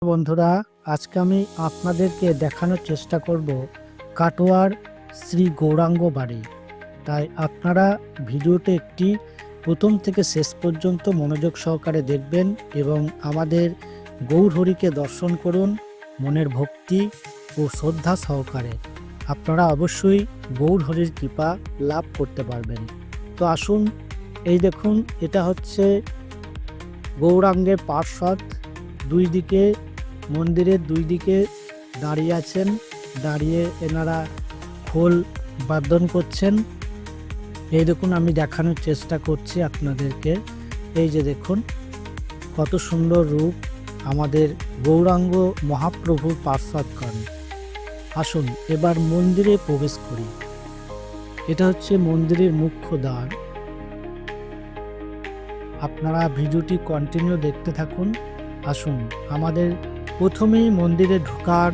বন্ধুরা, আজকে আমি আপনাদেরকে দেখানোর চেষ্টা করব কাটোয়ার শ্রী গৌরাঙ্গ বাড়ি। তাই আপনারা ভিডিওটি একটি প্রথম থেকে শেষ পর্যন্ত মনোযোগ সহকারে দেখবেন এবং আমাদের গৌরহরিকে দর্শন করুন মনের ভক্তি ও শ্রদ্ধা সহকারে। আপনারা অবশ্যই গৌরহরির কৃপা লাভ করতে পারবেন। তো আসুন, এই দেখুন, এটা হচ্ছে গৌরাঙ্গের পার্শ্বদ। দুই দিকে মন্দিরের দুই দিকে দাঁড়িয়ে আছেন, দাঁড়িয়ে এনারা খোল বাদন করছেন। এই দেখুন, আমি দেখানোর চেষ্টা করছি আপনাদেরকে। এই যে দেখুন, কত সুন্দর রূপ আমাদের গৌরাঙ্গ মহাপ্রভুর পার্শ্বদগণ। আসুন এবার মন্দিরে প্রবেশ করি। এটা হচ্ছে মন্দিরের মুখ্য দ্বার। আপনারা ভিডিওটি কন্টিনিউ দেখতে থাকুন। আসুন, আমাদের প্রথমেই মন্দিরে ঢোকার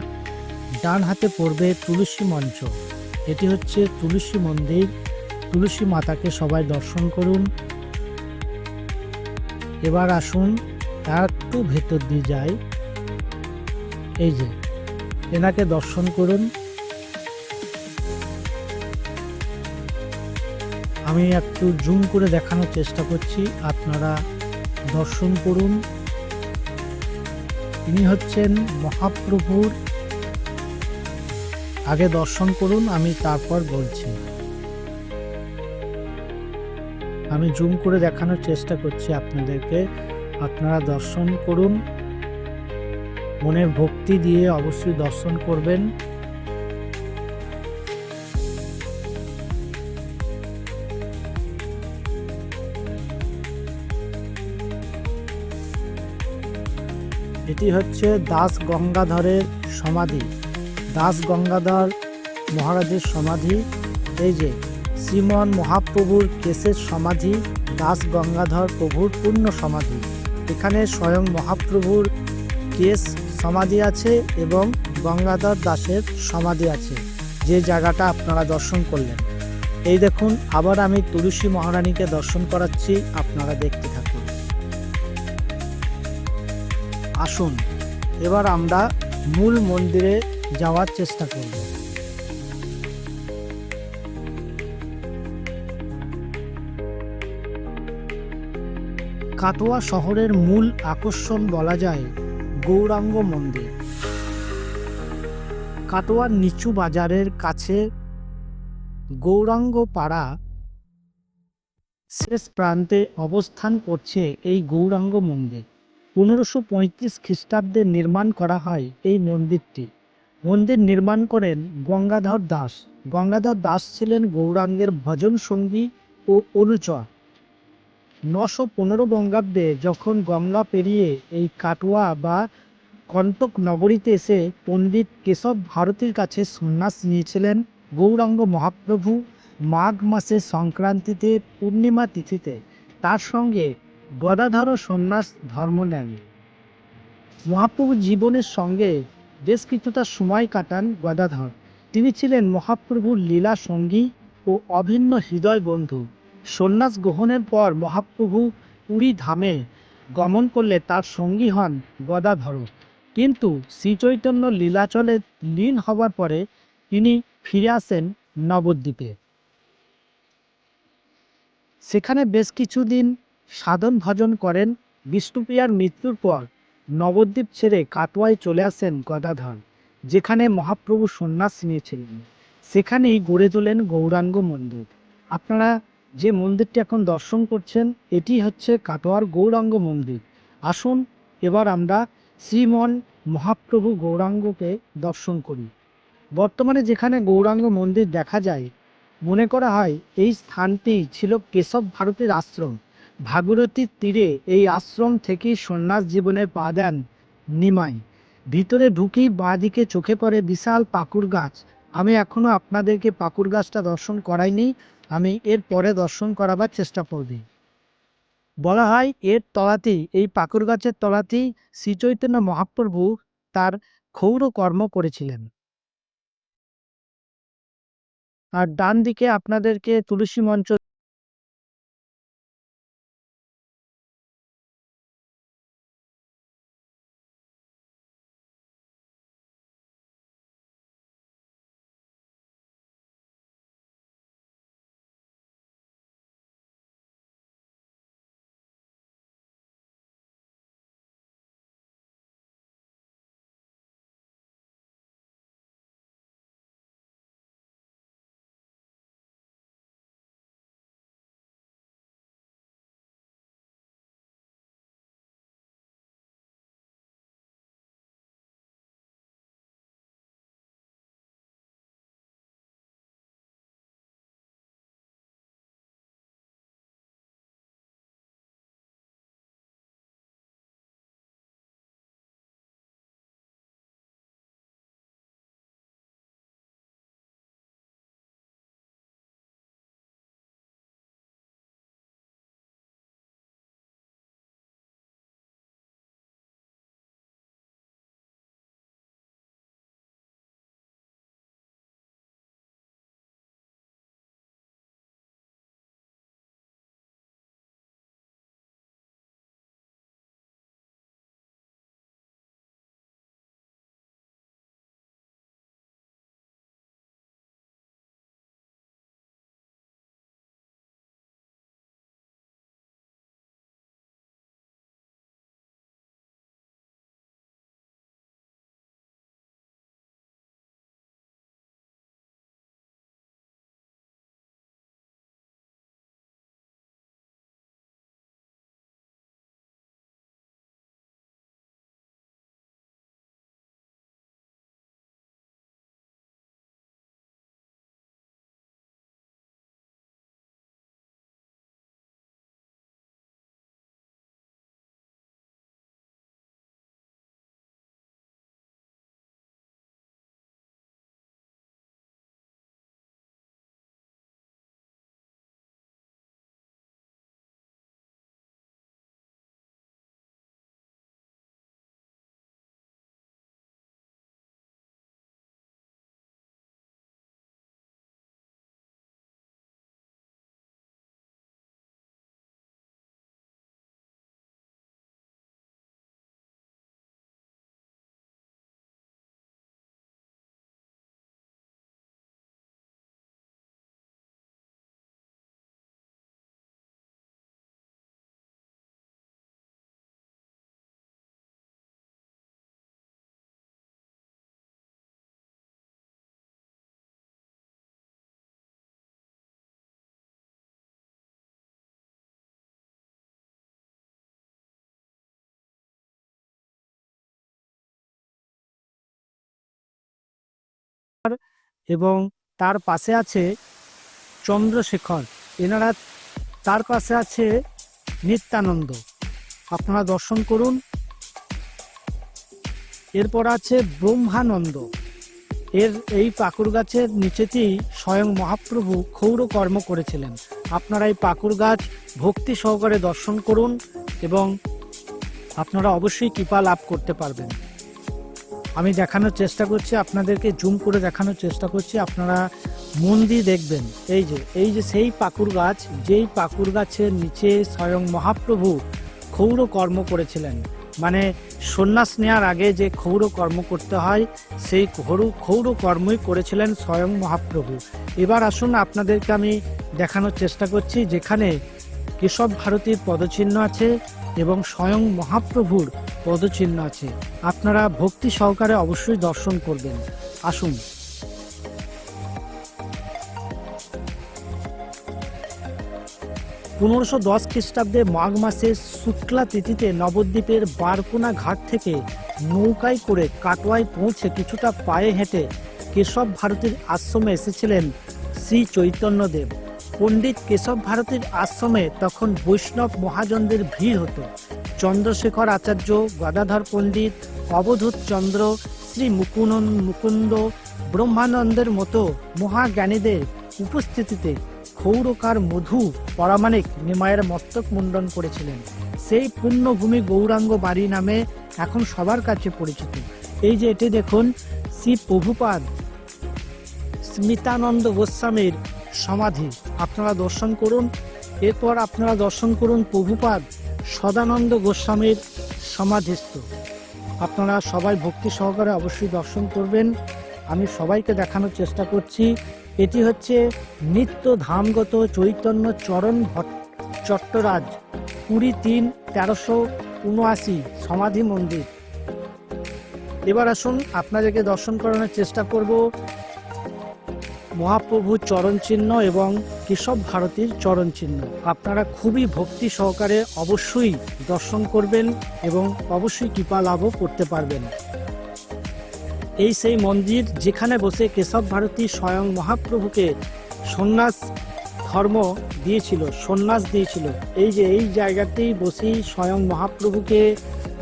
ডান হাতে পড়বে তুলসী মঞ্চ। এটি হচ্ছে তুলসী মন্দির। তুলসী মাতাকে সবাই দর্শন করুন। এবার আসুন একটু ভেতর দিয়ে যাই। এই যে এনাকে দর্শন করুন। আমি একটু জুম করে দেখানোর চেষ্টা করছি, আপনারা দর্শন করুন। তিনি হচ্ছেন মহাপ্রভুর। আগে দর্শন করুন, আমি তারপর বলছি। আমি জুম করে দেখানোর চেষ্টা করছি আপনাদেরকে, আপনারা দর্শন করুন। মনের ভক্তি দিয়ে অবশ্যই দর্শন করবেন। এটি হচ্ছে দাস গঙ্গাধরের সমাধি। দাস গঙ্গাধর মহারাজের সমাধি। এই যে শ্রীমন মহাপ্রভুর কেশের সমাধি, দাস গঙ্গাধর প্রভুর পূর্ণ সমাধি। এখানে স্বয়ং মহাপ্রভুর কেশ সমাধি আছে এবং গঙ্গাধর দাসের সমাধি আছে, যে জায়গাটা আপনারা দর্শন করলেন। এই দেখুন, আবার আমি তুলসী মহারানীকে দর্শন করাচ্ছি, আপনারা দেখতে থাকুন। আসুন এবার আমরা মূল মন্দিরে যাওয়ার চেষ্টা করব। কাটোয়া শহরের মূল আকর্ষণ বলা যায় গৌরাঙ্গ মন্দির। কাটোয়ার নিচু বাজারের কাছে গৌরাঙ্গ পাড়া শেষ প্রান্তে অবস্থান করছে এই গৌরাঙ্গ মন্দির। 1535 খ্রিস্টাব্দে নির্মাণ করা হয় এই মন্দিরটি। মন্দির নির্মাণ করেন গঙ্গাধর দাস। গঙ্গাধর দাস ছিলেন গৌরাঙ্গের ভজন সঙ্গী ও অনুচর। 915 বঙ্গাব্দে যখন গঙ্গা পেরিয়ে এই কাটোয়া বা কন্টক নগরীতে এসে পণ্ডিত কেশব ভারতীর কাছে সন্ন্যাস নিয়েছিলেন গৌরাঙ্গ মহাপ্রভু মাঘ মাসের সংক্রান্তিতে পূর্ণিমা তিথিতে তার সঙ্গে গদাধরও সন্ন্যাস ধর্ম নেন। মহাপ্রভু জীবনের সঙ্গে বেশ কিছুটা সময় কাটান গদাধর। তিনি ছিলেন মহাপ্রভুর লীলা সঙ্গী ও অভিন্ন হৃদয় বন্ধু। সন্ন্যাস গ্রহণের পর মহাপ্রভু পুরী ধামে গমন করলে তার সঙ্গী হন গদাধর। কিন্তু শ্রীচৈতন্য লীলাচলে লীন হবার পরে তিনি ফিরে আসেন নবদ্বীপে। সেখানে বেশ কিছুদিন সাধন ভজন করেন। বিষ্ণুপ্রিয়ার মৃত্যুর পর নবদ্বীপ ছেড়ে কাটোয়ায় চলে আসেন গদাধর, যেখানে মহাপ্রভু সন্ন্যাস নিয়েছিলেন। সেখানেই গড়ে তোলেন গৌরাঙ্গ মন্দির। আপনারা যে মন্দিরটি এখন দর্শন করছেন, এটি হচ্ছে কাটোয়ার গৌরাঙ্গ মন্দির। আসুন এবার আমরা শ্রীমন মহাপ্রভু গৌরাঙ্গকে দর্শন করি। বর্তমানে যেখানে গৌরাঙ্গ মন্দির দেখা যায়, মনে করা হয় এই স্থানটি ছিল কেশব ভারতীর আশ্রম। ভাগীরথীর তীরে এই আশ্রম থেকেই সন্ন্যাস জীবনে পা দেন নিমাই। ভিতরে ঢুকি বাঁদিকে চোখে পড়ে বিশাল পাকুড় গাছ। আমি এখনো আপনাদেরকে পাকুড় গাছটা দর্শন করাইনি, আমি এর পরে দর্শন করাবার চেষ্টা করবি। বলা হয় এর তলাতেই, এই পাকুড় গাছের তলাতেই শ্রীচৈতন্য মহাপ্রভু তার ক্ষৌর কর্ম করেছিলেন। আর ডান দিকে আপনাদেরকে তুলসী মঞ্চ এবং তার পাশে আছে চন্দ্রশেখর, এনারা তার পাশে আছে নিত্যানন্দ, আপনারা দর্শন করুন। এরপর আছে ব্রহ্মানন্দ, এই পাকুর গাছের নিচেতেই স্বয়ং মহাপ্রভু ক্ষৌর কর্ম করেছিলেন। আপনারা এই পাকুর গাছ ভক্তি সহকারে দর্শন করুন এবং আপনারা অবশ্যই কৃপা লাভ করতে পারবেন। আমি দেখানোর চেষ্টা করছি, আপনাদেরকে জুম করে দেখানোর চেষ্টা করছি, আপনারা মন দিয়ে দেখবেন। এই যে সেই পাকুর গাছ, যেই পাকুর গাছের নিচে স্বয়ং মহাপ্রভু ক্ষৌর কর্ম করেছিলেন, মানে সন্ন্যাস নেওয়ার আগে যে ক্ষৌর কর্ম করতে হয়, সেই ক্ষৌর কর্মই করেছিলেন স্বয়ং মহাপ্রভু। এবার আসুন আপনাদেরকে আমি দেখানোর চেষ্টা করছি যেখানে কেশব ভারতীর পদচিহ্ন আছে এবং স্বয়ং মহাপ্রভুর পদচিহ্ন আছে। আপনারা ভক্তি সহকারে অবশ্যই দর্শন করবেন। আসুন। 1510 খ্রিস্টাব্দে মাঘ মাসে শুক্লা তিথিতে নবদ্বীপের বারকোনা ঘাট থেকে নৌকায় করে কাটোয়ায় পৌঁছে কিছুটা পায়ে হেঁটে কেশব ভারতীর আশ্রমে এসেছিলেন শ্রী চৈতন্যদেব। পণ্ডিত কেশব ভারতীর আশ্রমে তখন বৈষ্ণব মহাজনদের ভিড় হতো। চন্দ্রশেখর আচার্য, গদাধর পণ্ডিত, অবধূত চন্দ্র, শ্রী মুকুন্দ, ব্রহ্মানন্দের মতো মহাজ্ঞানীদের উপস্থিতিতে ক্ষৌরকার মধু পরামানিক নিমায়ের মস্তক মুন্ডন করেছিলেন। সেই পুণ্যভূমি গৌরাঙ্গ বাড়ি নামে এখন সবার কাছে পরিচিত। এই যে এটি দেখুন, শ্রী প্রভুপাদ স্মিতানন্দ গোস্বামীর সমাধি, আপনারা দর্শন করুন। এরপর আপনারা দর্শন করুন প্রভুপাদ সদানন্দ গোস্বামীর সমাধিস্থ। আপনারা সবাই ভক্তি সহকারে অবশ্যই দর্শন করবেন। আমি সবাইকে দেখানোর চেষ্টা করছি। এটি হচ্ছে নিত্য ধামগত চৈতন্য চরণ চট্টরাজ, পুরী 3-1379 সমাধি মন্দির। এবার আসুন আপনাদেরকে দর্শন করানোর চেষ্টা করব মহাপ্রভুর চরণ চিহ্ন এবং কেশব ভারতীর চরণ চিহ্ন। আপনারা খুবই ভক্তি সহকারে অবশ্যই দর্শন করবেন এবং অবশ্যই কৃপা লাভও করতে পারবেন। এই সেই মন্দির যেখানে বসে কেশব ভারতী স্বয়ং মহাপ্রভুকে সন্ন্যাস দিয়েছিল। এই যে এই জায়গাতেই বসেই স্বয়ং মহাপ্রভুকে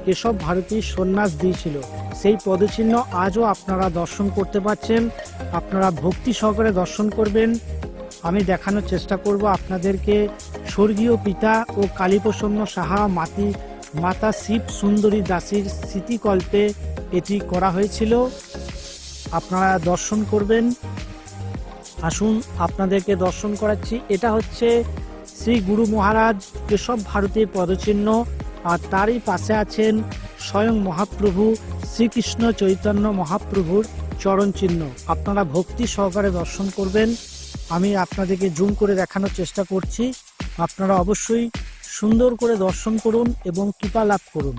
কেশব ভারতী সন্ন্যাস দিয়েছিল। সেই পদচিহ্ন আজও আপনারা দর্শন করতে পারছেন। আপনারা ভক্তি সহকারে দর্শন করবেন। আমি দেখানোর চেষ্টা করব আপনাদেরকে স্বর্গীয় পিতা ও কালীপ্রসন্ন সাহা মাতা শিব সুন্দরী দাসীর স্মৃতিকল্পে এটি করা হয়েছিল। আপনারা দর্শন করবেন। আসুন আপনাদেরকে দর্শন করাচ্ছি। এটা হচ্ছে শ্রী গুরু মহারাজ কেশব ভারতীর পদচিহ্ন, আর তারই পাশে আছেন স্বয়ং মহাপ্রভু শ্রীকৃষ্ণ চৈতন্য মহাপ্রভুর চরণ চিহ্ন। আপনারা ভক্তি সহকারে দর্শন করবেন। আমি আপনাদেরকে জুম করে দেখানোর চেষ্টা করছি। আপনারা অবশ্যই সুন্দর করে দর্শন করুন এবং কৃপা লাভ করুন।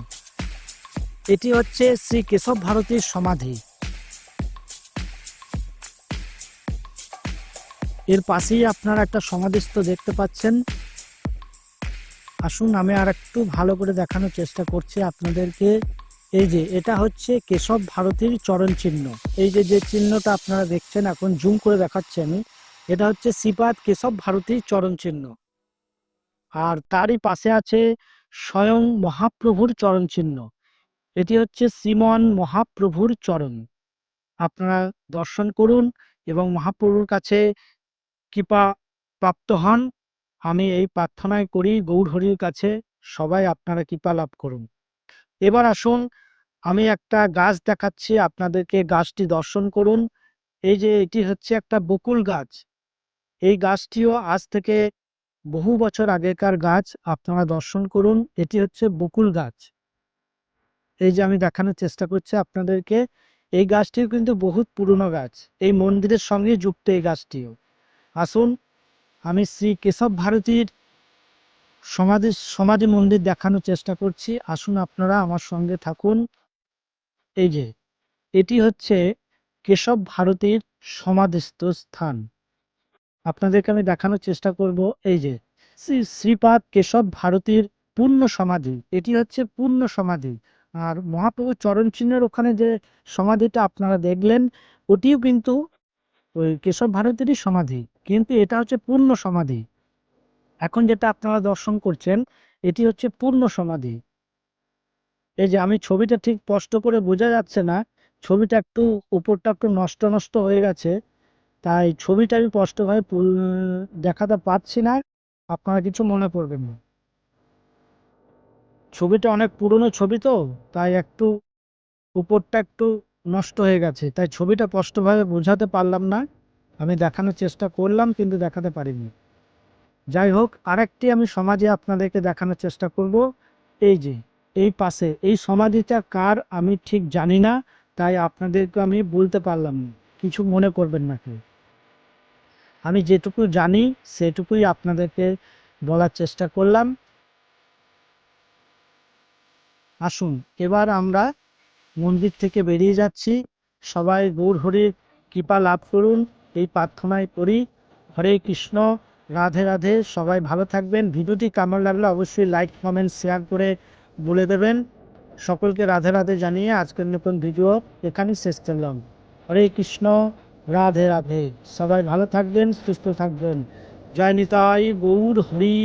এটি হচ্ছে শ্রী কেশব ভারতীর সমাধি। এর পাশেই আপনারা একটা সমাধিস্থ দেখতে পাচ্ছেন। আসুন আমি আর একটু ভালো করে দেখানোর চেষ্টা করছি আপনাদেরকে। এই যে এটা হচ্ছে কেশব ভারতীর চরণ চিহ্ন। এই যে চিহ্নটা আপনারা দেখছেন, এখন জুম করে দেখাচ্ছি আমি, এটা হচ্ছে শ্রীপাদ কেশব ভারতীর চরণ চিহ্ন। আর তারই পাশে আছে স্বয়ং মহাপ্রভুর চরণ চিহ্ন। এটি হচ্ছে শ্রীমন মহাপ্রভুর চরণ। আপনারা দর্শন করুন এবং মহাপ্রভুর কাছে কৃপা প্রাপ্ত হন। আমি এই প্রার্থনায় করি গৌরহরির কাছে সবাই আপনারা কৃপা লাভ করুন। এবার আসুন আমি একটা গাছ দেখাচ্ছি আপনাদেরকে, গাছটি দর্শন করুন। এই যে এটি হচ্ছে একটা বকুল গাছ। এই গাছটিও আজ থেকে বহু বছর আগেকার গাছ, আপনারা দর্শন করুন। এটি হচ্ছে বকুল গাছ। এই যে আমি দেখানোর চেষ্টা করছি আপনাদেরকে, এই গাছটিও কিন্তু বহুত পুরনো গাছ, এই মন্দিরের সঙ্গে যুক্ত এই গাছটিও। আসুন আমি শ্রী কেশব ভারতীর সমাধি মন্দির দেখানোর চেষ্টা করছি। আসুন আপনারা আমার সঙ্গে থাকুন। এই যে এটি হচ্ছে কেশব ভারতীর সমাধিস্থ স্থান। আপনাদেরকে আমি দেখানোর চেষ্টা করব। এই যে শ্রীপাদ কেশব ভারতীর পূর্ণ সমাধি, এটি হচ্ছে পূর্ণ সমাধি। আর মহাপ্রভুর চরণ চিহ্নের ওখানে যে সমাধিটা আপনারা দেখলেন, ওটিও কিন্তু ওই কেশব ভারতেরই সমাধি, কিন্তু এটা হচ্ছে পূর্ণ সমাধি। এখন যেটা আপনারা দর্শন করছেন এটি হচ্ছে পূর্ণ সমাধি। এই যে আমি ছবিটা ঠিক স্পষ্ট করে বোঝা যাচ্ছে না, ছবিটা একটু উপরটা একটু নষ্ট নষ্ট হয়ে গেছে, তাই ছবিটা আমি স্পষ্টভাবে দেখাতে পারছি না, আপনারা কিছু মনে করবেন না। ছবিটা অনেক পুরনো ছবি তো, তাই একটু উপরটা একটু নষ্ট হয়ে গেছে, তাই ছবিটা স্পষ্টভাবে বোঝাতে পারলাম না। আমি দেখানোর চেষ্টা করলাম কিন্তু দেখাতে পারিনি। যাই হোক, আরেকটি আমি সমাধি আপনাদেরকে দেখানোর চেষ্টা করব। এই যে এই পাশে এই সমাধিটা কার আমি ঠিক জানি না, তাই আপনাদেরকে আমি বলতে পারলাম না, কিছু মনে করবেন না কেউ। আমি যেটুকু জানি সেটুকুই আপনাদেরকে বলার চেষ্টা করলাম। আসুন এবার আমরা মন্দির থেকে বেরিয়ে যাচ্ছি। সবাই গৌর হরির কৃপা লাভ করুন এই প্রার্থনাই করি। হরে কৃষ্ণ, রাধে রাধে। সবাই ভালো থাকবেন। ভিডিওটি কেমন লাগলো অবশ্যই লাইক কমেন্ট শেয়ার করে বলে দেবেন। সকলকে রাধে রাধে জানিয়ে আজকের নতুন ভিডিও এখানেই শেষ করলাম। হরে কৃষ্ণ, রাধে রাধে। সবাই ভালো থাকবেন, সুস্থ থাকবেন। জয় নিতাই গৌর হরি।